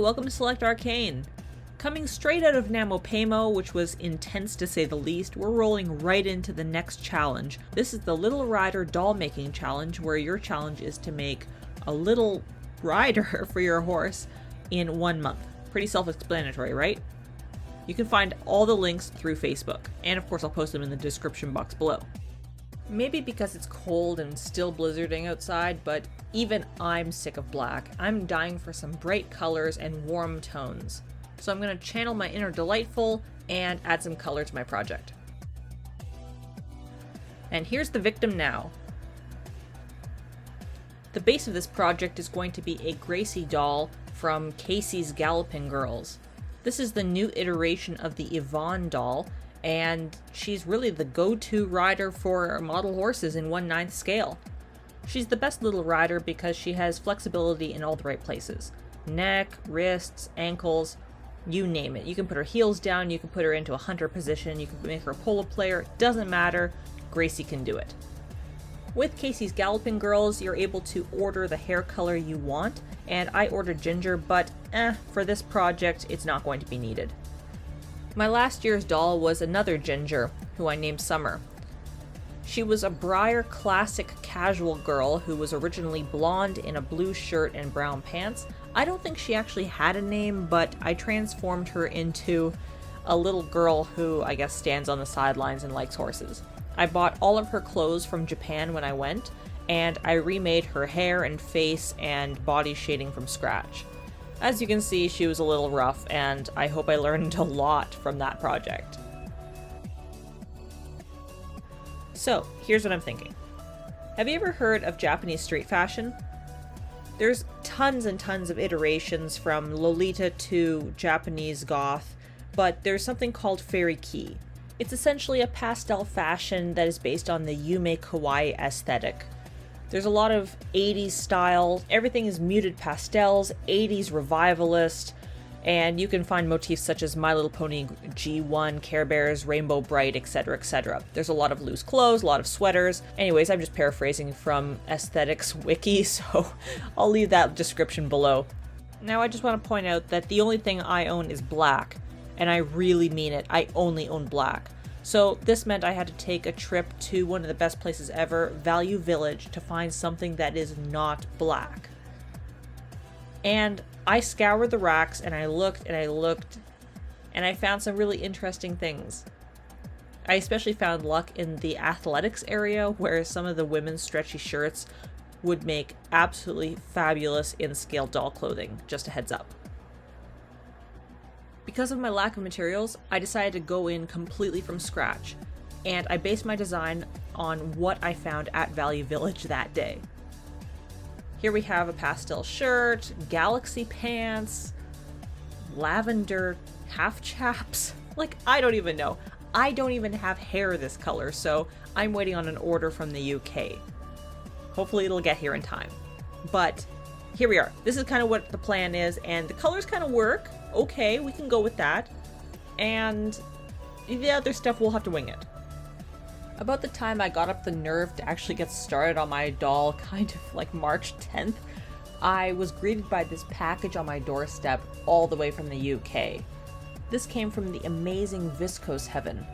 welcome to Select Arcane. Coming straight out of NaMoPaymo, which was intense to say the least, we're rolling right into the next challenge. This is the Little Rider doll making challenge, where your challenge is to make a little rider for your horse in 1 month. Pretty self-explanatory, right? You can find all the links through Facebook, and of course I'll post them in the description box below. Maybe because it's cold and still blizzarding outside, but even I'm sick of black. I'm dying for some bright colors and warm tones. So I'm going to channel my inner delightful and add some color to my project. And here's the victim now. The base of this project is going to be a Gacie doll from KCs Galloping Gals. This is the new iteration of the Yvonne doll, and she's really the go-to rider for model horses in 1/9 scale. She's the best little rider because she has flexibility in all the right places. Neck, wrists, ankles, you name it. You can put her heels down, you can put her into a hunter position, you can make her a polo player, doesn't matter, Gacie can do it. With KCs Galloping Gals, you're able to order the hair color you want, and I ordered ginger, but for this project, it's not going to be needed. My last year's doll was another ginger, who I named Summer. She was a Briar classic casual girl who was originally blonde in a blue shirt and brown pants. I don't think she actually had a name, but I transformed her into a little girl who I guess stands on the sidelines and likes horses. I bought all of her clothes from Japan when I went, and I remade her hair and face and body shading from scratch. As you can see, she was a little rough, and I hope I learned a lot from that project. So, here's what I'm thinking. Have you ever heard of Japanese street fashion? There's tons and tons of iterations from Lolita to Japanese goth, but there's something called Ferah. It's essentially a pastel fashion that is based on the Yume kawaii aesthetic. There's a lot of 80s style, everything is muted pastels, 80s revivalist, and you can find motifs such as My Little Pony G1, Care Bears, Rainbow Bright, etc, etc. There's a lot of loose clothes, a lot of sweaters. Anyways, I'm just paraphrasing from Aesthetics Wiki, so I'll leave that description below. Now I just want to point out that the only thing I own is black, and I really mean it, I only own black. So this meant I had to take a trip to one of the best places ever, Value Village, to find something that is not black. And I scoured the racks and I looked, and I found some really interesting things. I especially found luck in the athletics area, where some of the women's stretchy shirts would make absolutely fabulous in-scale doll clothing, just a heads up. Because of my lack of materials, I decided to go in completely from scratch, and I based my design on what I found at Value Village that day. Here we have a pastel shirt, galaxy pants, lavender half chaps. Like, I don't even know. I don't even have hair this color, so I'm waiting on an order from the UK. Hopefully it'll get here in time. But here we are. This is kind of what the plan is, and the colors kind of work. Okay, we can go with that. And the other stuff, we'll have to wing it. About the time I got up the nerve to actually get started on my doll, kind of like March 10th, I was greeted by this package on my doorstep all the way from the UK. This came from the amazing Viscose Heaven.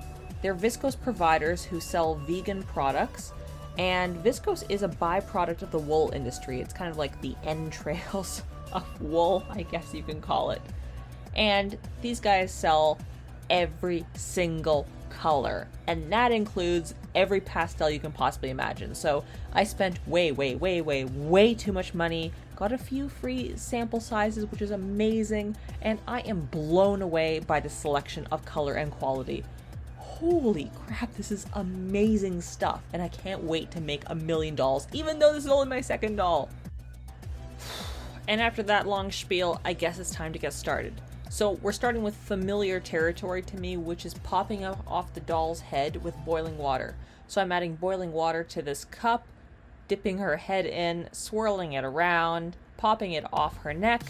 They're viscose providers who sell vegan products, and viscose is a byproduct of the wool industry. It's kind of like the entrails of wool, I guess you can call it. And these guys sell every single color, and that includes every pastel you can possibly imagine. So I spent way too much money, got a few free sample sizes, which is amazing, and I am blown away by the selection of color and quality. Holy crap, this is amazing stuff, and I can't wait to make 1,000,000 dolls, even though this is only my second doll. And after that long spiel, I guess it's time to get started. So we're starting with familiar territory to me, which is popping up off the doll's head with boiling water. So I'm adding boiling water to this cup, dipping her head in, swirling it around, popping it off her neck,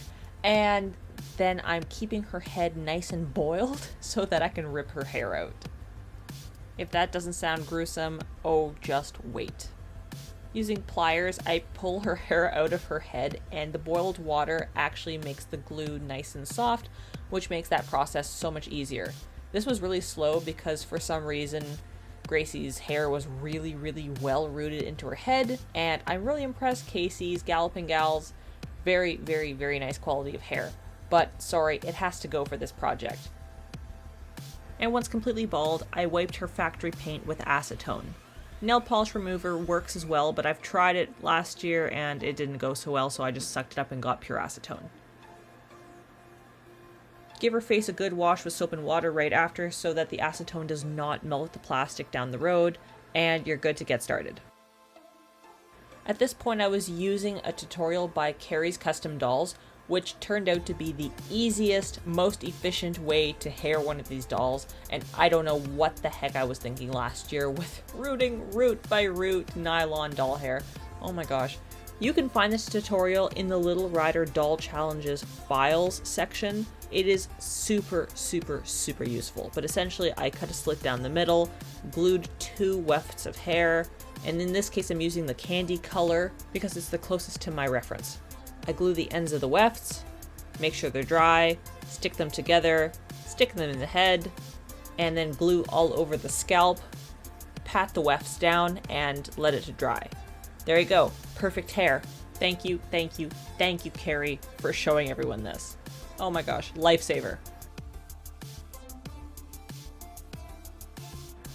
and then I'm keeping her head nice and boiled so that I can rip her hair out. If that doesn't sound gruesome, oh, just wait. Using pliers, I pull her hair out of her head, and the boiled water actually makes the glue nice and soft, which makes that process so much easier. This was really slow because for some reason Gracie's hair was really well rooted into her head, and I'm really impressed. KCs Galloping Gals, very nice quality of hair. But sorry, it has to go for this project. And once completely bald, I wiped her factory paint with acetone. Nail polish remover works as well, but I've tried it last year and it didn't go so well, so I just sucked it up and got pure acetone. Give her face a good wash with soap and water right after so that the acetone does not melt the plastic down the road, and you're good to get started. At this point I was using a tutorial by Keris Custom Dolls, which turned out to be the easiest, most efficient way to hair one of these dolls, and I don't know what the heck I was thinking last year with rooting root by root nylon doll hair. Oh my gosh. You can find this tutorial in the Little Rider Doll Challenges files section. It is super useful, but essentially I cut a slit down the middle, glued 2 wefts of hair, and in this case I'm using the candy color because it's the closest to my reference. I glue the ends of the wefts, make sure they're dry, stick them together, stick them in the head, and then glue all over the scalp, pat the wefts down, and let it to dry. There you go, perfect hair. Thank you, Carrie, for showing everyone this. Oh my gosh, lifesaver.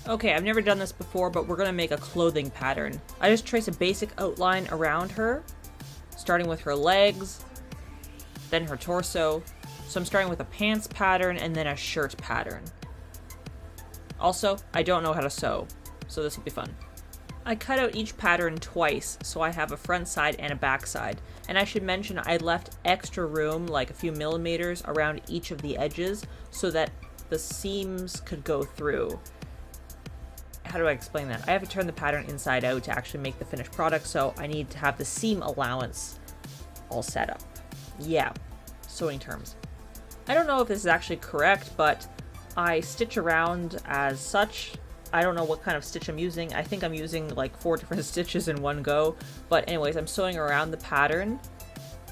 Okay, I've never done this before, but we're gonna make a clothing pattern. I just trace a basic outline around her, starting with her legs, then her torso. So I'm starting with a pants pattern and then a shirt pattern. Also, I don't know how to sew, so this will be fun. I cut out each pattern twice, so I have a front side and a back side. And I should mention I left extra room, like a few millimeters, around each of the edges so that the seams could go through. How do I explain that? I have to turn the pattern inside out to actually make the finished product, so I need to have the seam allowance all set up. Yeah, sewing terms. I don't know if this is actually correct, but I stitch around as such. I don't know what kind of stitch I'm using. I think I'm using like 4 different stitches in one go. But anyways, I'm sewing around the pattern,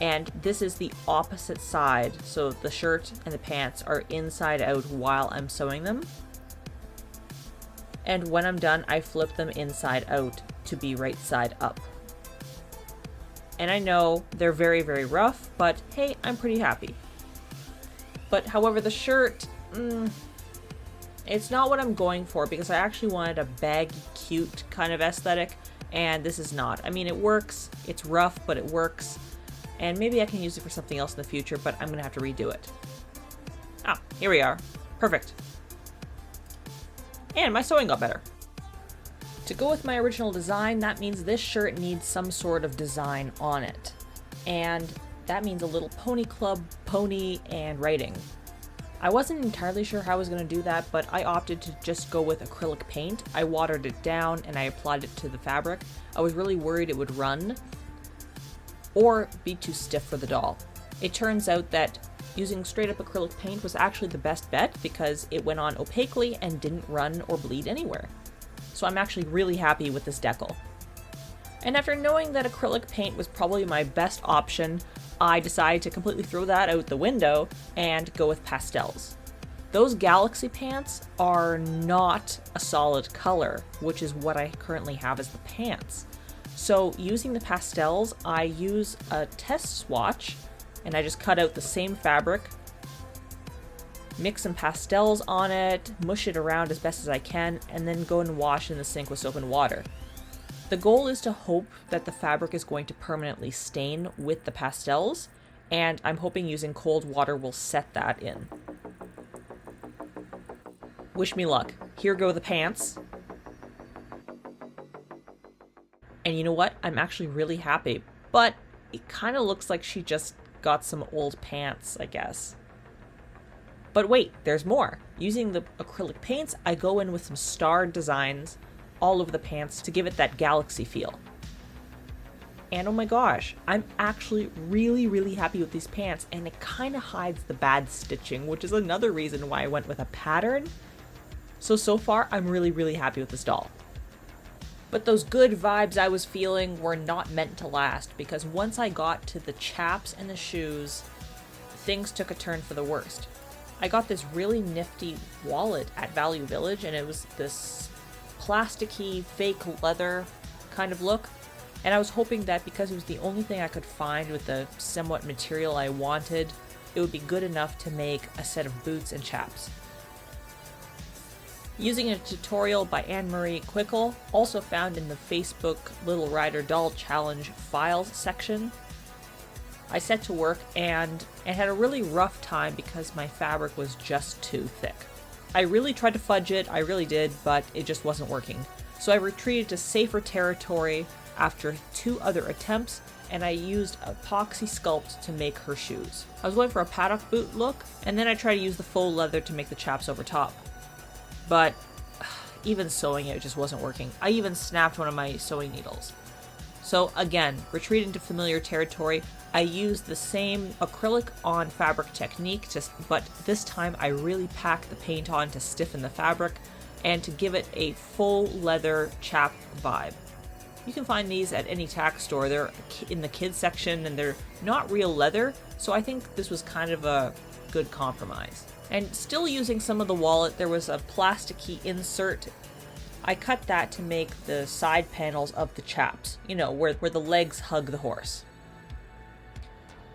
and this is the opposite side. So the shirt and the pants are inside out while I'm sewing them. And when I'm done, I flip them inside out to be right side up. And I know they're very rough, but hey, I'm pretty happy. But however, the shirt, it's not what I'm going for because I actually wanted a baggy, cute kind of aesthetic, and this is not. I mean, it works, it's rough, but it works, and maybe I can use it for something else in the future, but I'm gonna have to redo it. Ah, here we are. Perfect. And my sewing got better. To go with my original design, that means this shirt needs some sort of design on it. And that means a little pony club, pony, and writing. I wasn't entirely sure how I was going to do that, but I opted to just go with acrylic paint. I watered it down and I applied it to the fabric. I was really worried it would run or be too stiff for the doll. It turns out that using straight up acrylic paint was actually the best bet because it went on opaquely and didn't run or bleed anywhere. So I'm actually really happy with this decal. And after knowing that acrylic paint was probably my best option, I decided to completely throw that out the window and go with pastels. Those Galaxy pants are not a solid color, which is what I currently have as the pants. So using the pastels, I use a test swatch and I just cut out the same fabric, mix some pastels on it, mush it around as best as I can, and then go and wash in the sink with soap and water. The goal is to hope that the fabric is going to permanently stain with the pastels, and I'm hoping using cold water will set that in. Wish me luck. Here go the pants. And you know what? I'm actually really happy, but it kind of looks like she just got some old pants, I guess. But wait, there's more. Using the acrylic paints, I go in with some starred designs all over the pants to give it that galaxy feel. And oh my gosh, I'm actually really happy with these pants, and it kind of hides the bad stitching, which is another reason why I went with a pattern. So far, I'm really happy with this doll. But those good vibes I was feeling were not meant to last, because once I got to the chaps and the shoes, things took a turn for the worst. I got this really nifty wallet at Value Village, and it was this plasticky, fake leather kind of look. And I was hoping that because it was the only thing I could find with the somewhat material I wanted, it would be good enough to make a set of boots and chaps. Using a tutorial by Annemarie Kwikkel, also found in the Facebook Little Rider Doll Challenge files section, I set to work and had a really rough time because my fabric was just too thick. I really tried to fudge it, I really did, but it just wasn't working. So I retreated to safer territory after 2 other attempts, and I used epoxy sculpt to make her shoes. I was going for a paddock boot look, and then I tried to use the faux leather to make the chaps over top. But even sewing it just wasn't working. I even snapped one of my sewing needles. So again, retreating to familiar territory, I used the same acrylic on fabric technique, but this time I really packed the paint on to stiffen the fabric and to give it a full leather chap vibe. You can find these at any tack store. They're in the kids section and they're not real leather, so I think this was kind of a good compromise. And still using some of the wallet, there was a plasticky insert. I cut that to make the side panels of the chaps, you know, where the legs hug the horse.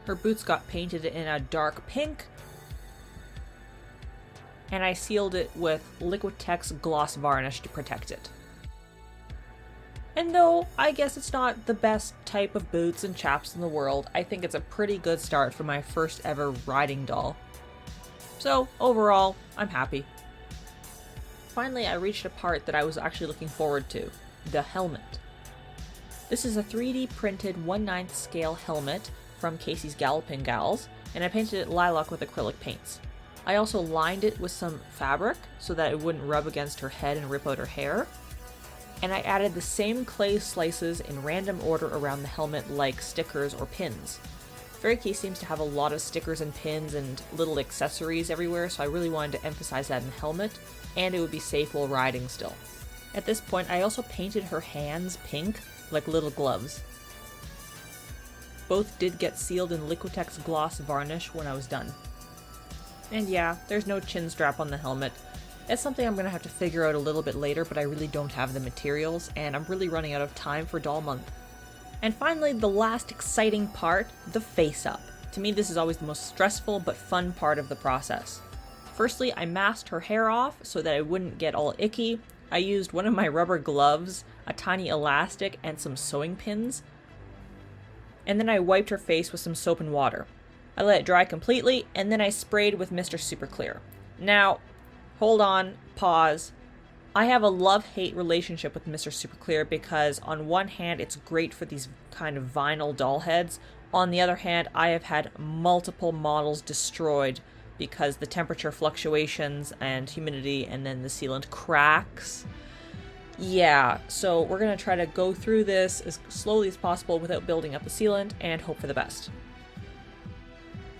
Her boots got painted in a dark pink, and I sealed it with Liquitex gloss varnish to protect it. And though I guess it's not the best type of boots and chaps in the world, I think it's a pretty good start for my first ever riding doll. So overall, I'm happy. Finally, I reached a part that I was actually looking forward to, the helmet. This is a 3D printed 1/9 scale helmet from KCs Galloping Gals, and I painted it lilac with acrylic paints. I also lined it with some fabric so that it wouldn't rub against her head and rip out her hair. And I added the same clay slices in random order around the helmet like stickers or pins. Ferah seems to have a lot of stickers and pins and little accessories everywhere, so I really wanted to emphasize that in the helmet, and it would be safe while riding still. At this point, I also painted her hands pink, like little gloves. Both did get sealed in Liquitex gloss varnish when I was done. And yeah, there's no chin strap on the helmet. It's something I'm going to have to figure out a little bit later, but I really don't have the materials, and I'm really running out of time for Doll Month. And finally, the last exciting part, the face-up. To me, this is always the most stressful but fun part of the process. Firstly, I masked her hair off so that it wouldn't get all icky. I used one of my rubber gloves, a tiny elastic, and some sewing pins. And then I wiped her face with some soap and water. I let it dry completely, and then I sprayed with Mr. Super Clear. Now, hold on, pause. I have a love-hate relationship with Mr. Super Clear because on one hand, it's great for these kind of vinyl doll heads. On the other hand, I have had multiple models destroyed because the temperature fluctuations and humidity, and then the sealant cracks. Yeah, so we're going to try to go through this as slowly as possible without building up the sealant and hope for the best.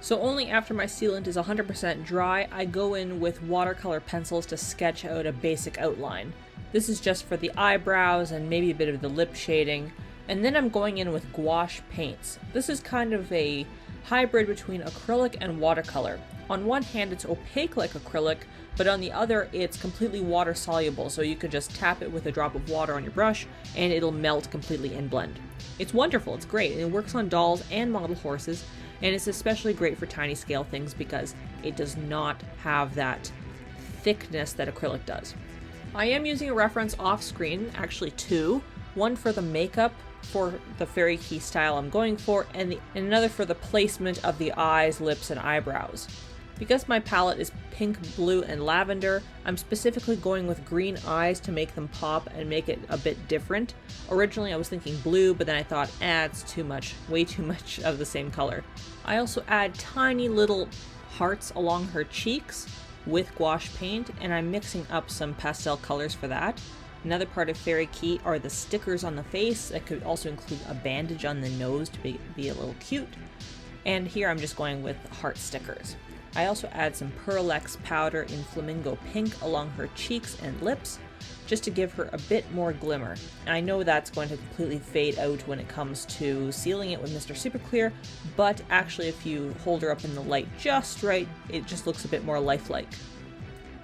So only after my sealant is 100% dry, I go in with watercolor pencils to sketch out a basic outline. This is just for the eyebrows and maybe a bit of the lip shading. And then I'm going in with gouache paints. This is kind of a hybrid between acrylic and watercolor. On one hand, it's opaque like acrylic, but on the other, it's completely water soluble, so you can just tap it with a drop of water on your brush and it'll melt completely and blend. It's wonderful, it's great, and it works on dolls and model horses, and it's especially great for tiny scale things because it does not have that thickness that acrylic does. I am using a reference off screen, actually 2, one for the makeup for the Ferah key style I'm going for, and another for the placement of the eyes, lips, and eyebrows. Because my palette is pink, blue, and lavender, I'm specifically going with green eyes to make them pop and make it a bit different. Originally I was thinking blue, but then I thought, it's too much, way too much of the same color. I also add tiny little hearts along her cheeks with gouache paint, and I'm mixing up some pastel colors for that. Another part of Ferah key are the stickers on the face. That could also include a bandage on the nose to be a little cute. And here I'm just going with heart stickers. I also add some Pearl X powder in flamingo pink along her cheeks and lips. just to give her a bit more glimmer. And I know that's going to completely fade out when it comes to sealing it with Mr. Super Clear, but actually if you hold her up in the light just right, it just looks a bit more lifelike.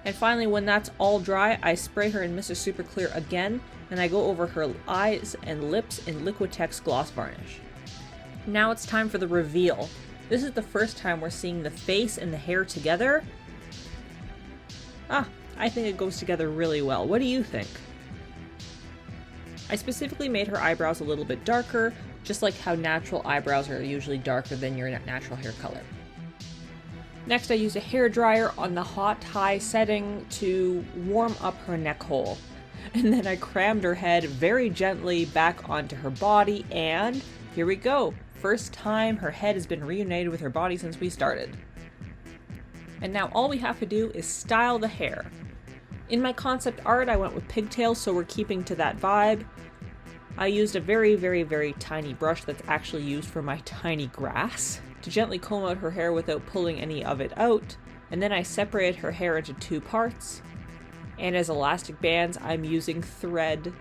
And finally, when that's all dry, I spray her in Mr. Super Clear again, and I go over her eyes and lips in Liquitex gloss varnish. Now it's time for the reveal. This is the first time we're seeing the face and the hair together. I think it goes together really well. What do you think? I specifically made her eyebrows a little bit darker, just like how natural eyebrows are usually darker than your natural hair color. Next, I used a hair dryer on the hot high setting to warm up her neck hole. And then I crammed her head very gently back onto her body, and here we go. First time her head has been reunited with her body since we started. And now all we have to do is style the hair. In my concept art, I went with pigtails, so we're keeping to that vibe. I used a very, very, very tiny brush that's actually used for my tiny grass to gently comb out her hair without pulling any of it out. And then I separated her hair into two parts. And as elastic bands, I'm using thread.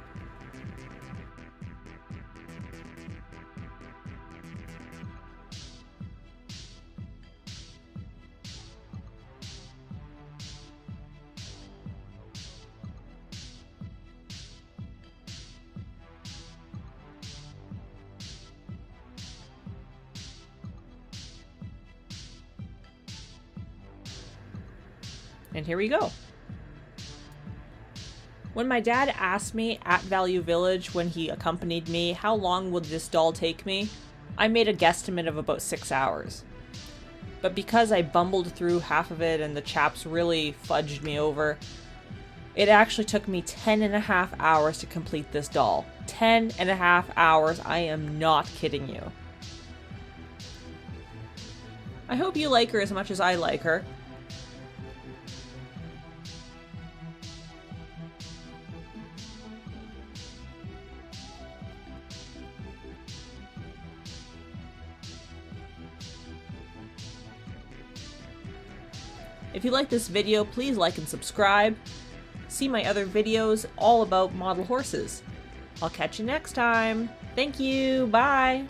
And here we go. When my dad asked me at Value Village when he accompanied me, how long would this doll take me? I made a guesstimate of about 6 hours. But because I bumbled through half of it and the chaps really fudged me over, it actually took me 10.5 hours to complete this doll. 10.5 hours, I am not kidding you. I hope you like her as much as I like her. If you like this video, please like and subscribe. See my other videos all about model horses. I'll catch you next time. Thank you. Bye.